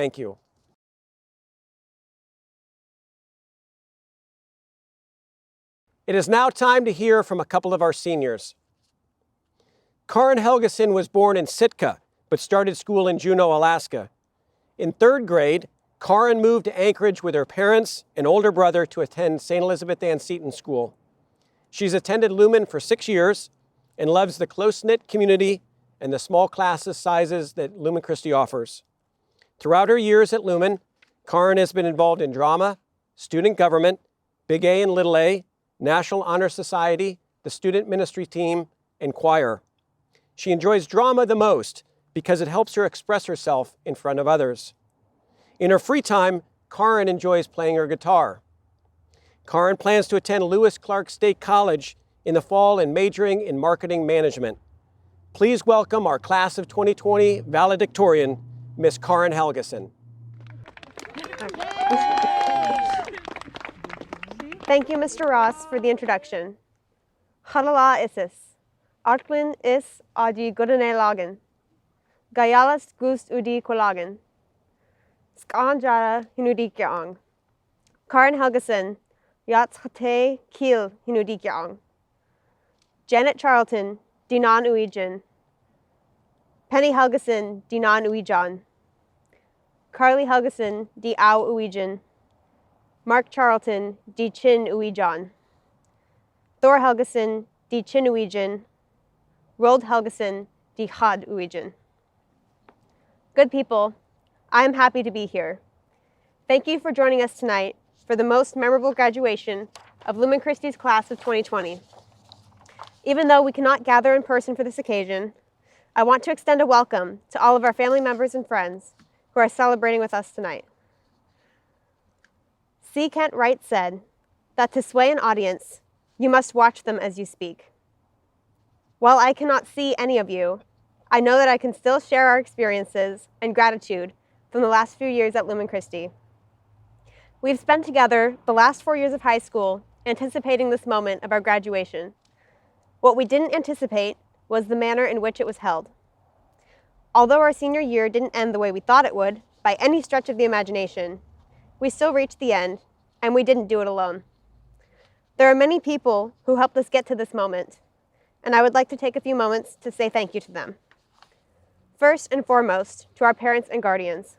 Thank you. It is now time to hear from a couple of our seniors. Karin Helgesen was born in Sitka, but started school in Juneau, Alaska. In third grade, Karin moved to Anchorage with her parents and older brother to attend St. Elizabeth Ann Seton School. She's attended Lumen for 6 years and loves the close-knit community and the small classes sizes that Lumen Christi offers. Throughout her years at Lumen, Karin has been involved in drama, student government, Big A and Little A, National Honor Society, the student ministry team, and choir. She enjoys drama the most because it helps her express herself in front of others. In her free time, Karin enjoys playing her guitar. Karin plans to attend Lewis Clark State College in the fall and majoring in marketing management. Please welcome our class of 2020 valedictorian, Miss Karin Helgesen. Thank you, Mr. Ross, for the introduction. Hadala isis. Arklin is adi gudane lagen. Gayalas gust udi kolagen. Skanjara hinudikyaang. Karin Helgesen, Yatsate Kiel hinudikyaang. Janet Charlton, Dinan Uijan. Penny Helgesen, Dinan Uijan. Carly Helgesen, Di Au Uijan. Mark Charlton, Di Chin Uijan. Thor Helgesen, Di Chin Uijan. Rold Helgesen, Di Had Uijan. Good people, I am happy to be here. Thank you for joining us tonight for the most memorable graduation of Lumen Christi's class of 2020. Even though we cannot gather in person for this occasion, I want to extend a welcome to all of our family members and friends who are celebrating with us tonight. C. Kent Wright said that to sway an audience, you must watch them as you speak. While I cannot see any of you, I know that I can still share our experiences and gratitude from the last few years at Lumen Christi. We've spent together the last 4 years of high school anticipating this moment of our graduation. What we didn't anticipate was the manner in which it was held. Although our senior year didn't end the way we thought it would, by any stretch of the imagination, we still reached the end, and we didn't do it alone. There are many people who helped us get to this moment, and I would like to take a few moments to say thank you to them. First and foremost, to our parents and guardians.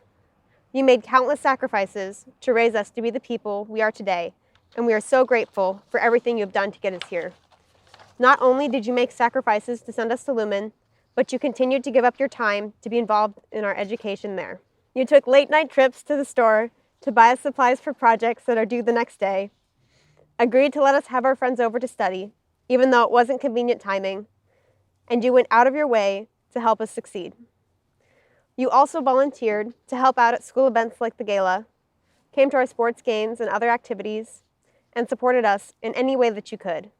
You made countless sacrifices to raise us to be the people we are today, and we are so grateful for everything you have done to get us here. Not only did you make sacrifices to send us to Lumen, but you continued to give up your time to be involved in our education there. You took late-night trips to the store to buy us supplies for projects that are due the next day, agreed to let us have our friends over to study, even though it wasn't convenient timing, and you went out of your way to help us succeed. You also volunteered to help out at school events like the gala, came to our sports games and other activities, and supported us in any way that you could.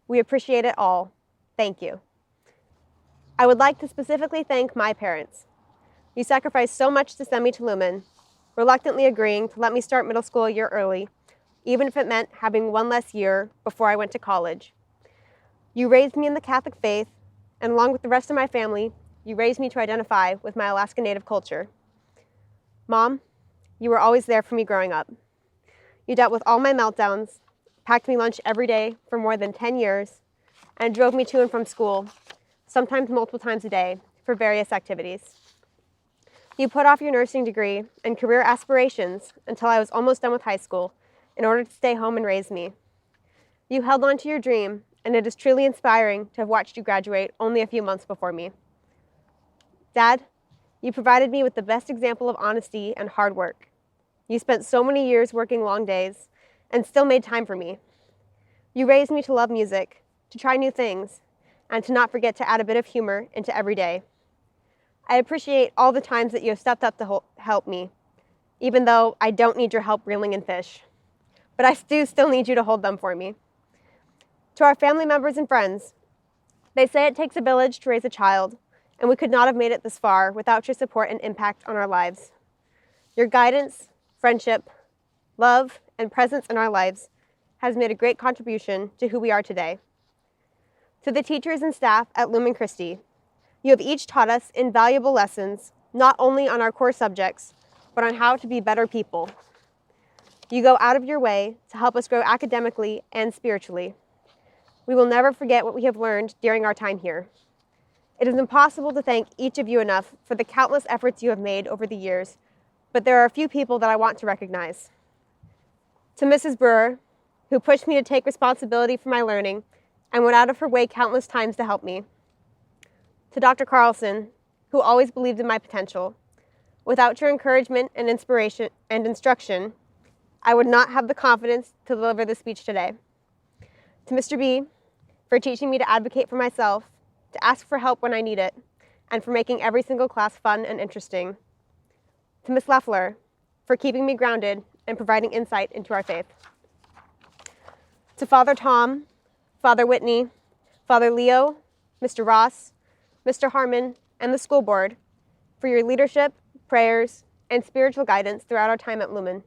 We appreciate it all. Thank you. I would like to specifically thank my parents. You sacrificed so much to send me to Lumen, reluctantly agreeing to let me start middle school a year early, even if it meant having one less year before I went to college. You raised me in the Catholic faith, and along with the rest of my family, you raised me to identify with my Alaska Native culture. Mom, you were always there for me growing up. You dealt with all my meltdowns, packed me lunch every day for more than 10 years, and drove me to and from school, sometimes multiple times a day, for various activities. You put off your nursing degree and career aspirations until I was almost done with high school in order to stay home and raise me. You held on to your dream, and it is truly inspiring to have watched you graduate only a few months before me. Dad, you provided me with the best example of honesty and hard work. You spent so many years working long days and still made time for me. You raised me to love music, to try new things, and to not forget to add a bit of humor into every day. I appreciate all the times that you have stepped up to help me, even though I don't need your help reeling in fish. But I do still need you to hold them for me. To our family members and friends, they say it takes a village to raise a child, and we could not have made it this far without your support and impact on our lives. Your guidance, friendship, love, and presence in our lives has made a great contribution to who we are today. To the teachers and staff at Lumen Christi, you have each taught us invaluable lessons, not only on our core subjects, but on how to be better people. You go out of your way to help us grow academically and spiritually. We will never forget what we have learned during our time here. It is impossible to thank each of you enough for the countless efforts you have made over the years, but there are a few people that I want to recognize. To Mrs. Brewer, who pushed me to take responsibility for my learning and went out of her way countless times to help me. To Dr. Carlson, who always believed in my potential. Without your encouragement and inspiration and instruction, I would not have the confidence to deliver this speech today. To Mr. B, for teaching me to advocate for myself, to ask for help when I need it, and for making every single class fun and interesting. To Ms. Leffler, for keeping me grounded and providing insight into our faith. To Father Tom, Father Whitney, Father Leo, Mr. Ross, Mr. Harmon, and the school board for your leadership, prayers, and spiritual guidance throughout our time at Lumen.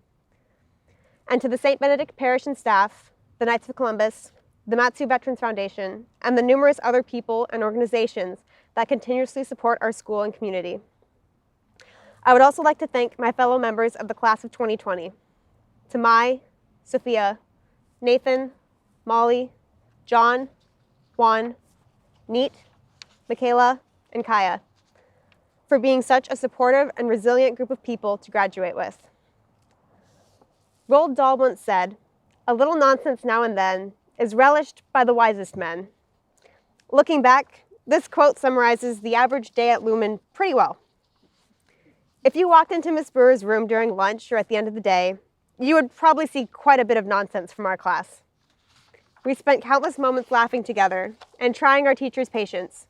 And to the St. Benedict Parish and staff, the Knights of Columbus, the Matsu Veterans Foundation, and the numerous other people and organizations that continuously support our school and community. I would also like to thank my fellow members of the class of 2020, to Mai, Sophia, Nathan, Molly, John, Juan, Neat, Michaela, and Kaya, for being such a supportive and resilient group of people to graduate with. Roald Dahl once said, "A little nonsense now and then is relished by the wisest men." Looking back, this quote summarizes the average day at Lumen pretty well. If you walked into Miss Brewer's room during lunch or at the end of the day, you would probably see quite a bit of nonsense from our class. We spent countless moments laughing together and trying our teachers' patience.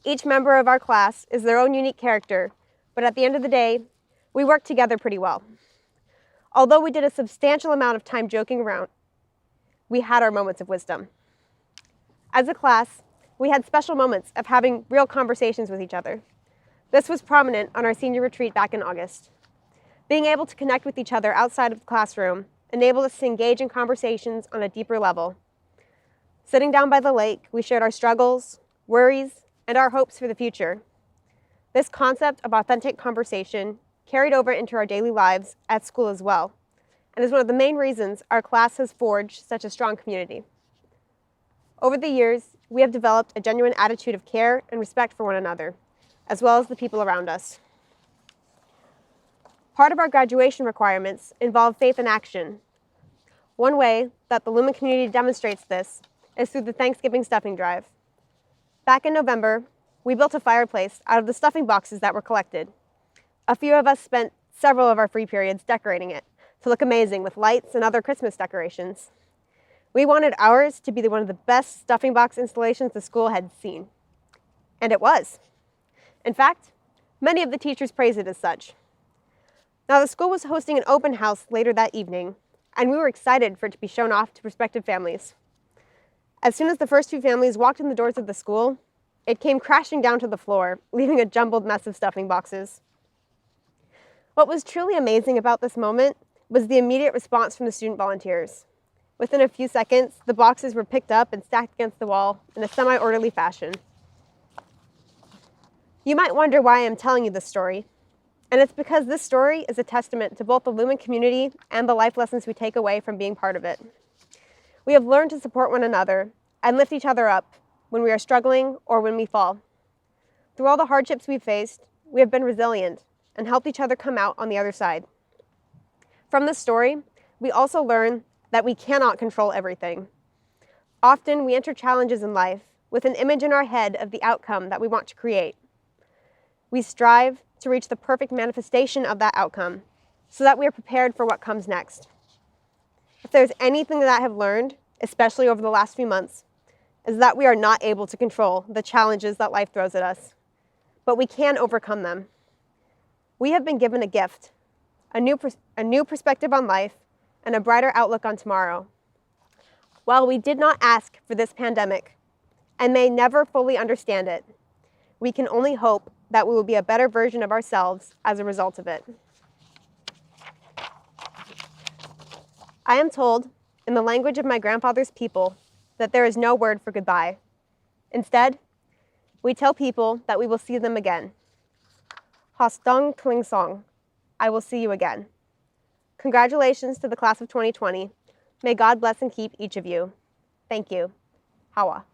Each member of our class is their own unique character, but at the end of the day, we work together pretty well. Although we did a substantial amount of time joking around, we had our moments of wisdom. As a class, we had special moments of having real conversations with each other. This was prominent on our senior retreat back in August. Being able to connect with each other outside of the classroom enabled us to engage in conversations on a deeper level. Sitting down by the lake, we shared our struggles, worries, and our hopes for the future. This concept of authentic conversation carried over into our daily lives at school as well, and is one of the main reasons our class has forged such a strong community. Over the years, we have developed a genuine attitude of care and respect for one another, as well as the people around us. Part of our graduation requirements involve faith in action. One way that the Lumen community demonstrates this is through the Thanksgiving stuffing drive. Back in November, we built a fireplace out of the stuffing boxes that were collected. A few of us spent several of our free periods decorating it to look amazing with lights and other Christmas decorations. We wanted ours to be one of the best stuffing box installations the school had seen. And it was. In fact, many of the teachers praised it as such. Now, the school was hosting an open house later that evening, and we were excited for it to be shown off to prospective families. As soon as the first few families walked in the doors of the school, it came crashing down to the floor, leaving a jumbled mess of stuffing boxes. What was truly amazing about this moment was the immediate response from the student volunteers. Within a few seconds, the boxes were picked up and stacked against the wall in a semi-orderly fashion. You might wonder why I am telling you this story, and it's because this story is a testament to both the Lumen community and the life lessons we take away from being part of it. We have learned to support one another and lift each other up when we are struggling or when we fall. Through all the hardships we've faced, we have been resilient and helped each other come out on the other side. From this story, we also learn that we cannot control everything. Often we enter challenges in life with an image in our head of the outcome that we want to create. We strive to reach the perfect manifestation of that outcome so that we are prepared for what comes next. If there's anything that I have learned, especially over the last few months, is that we are not able to control the challenges that life throws at us, but we can overcome them. We have been given a gift, a new perspective on life, and a brighter outlook on tomorrow. While we did not ask for this pandemic and may never fully understand it, we can only hope that we will be a better version of ourselves as a result of it. I am told, in the language of my grandfather's people, that there is no word for goodbye. Instead, we tell people that we will see them again. Hostong Klingsong, I will see you again. Congratulations to the class of 2020. May God bless and keep each of you. Thank you. Hawa.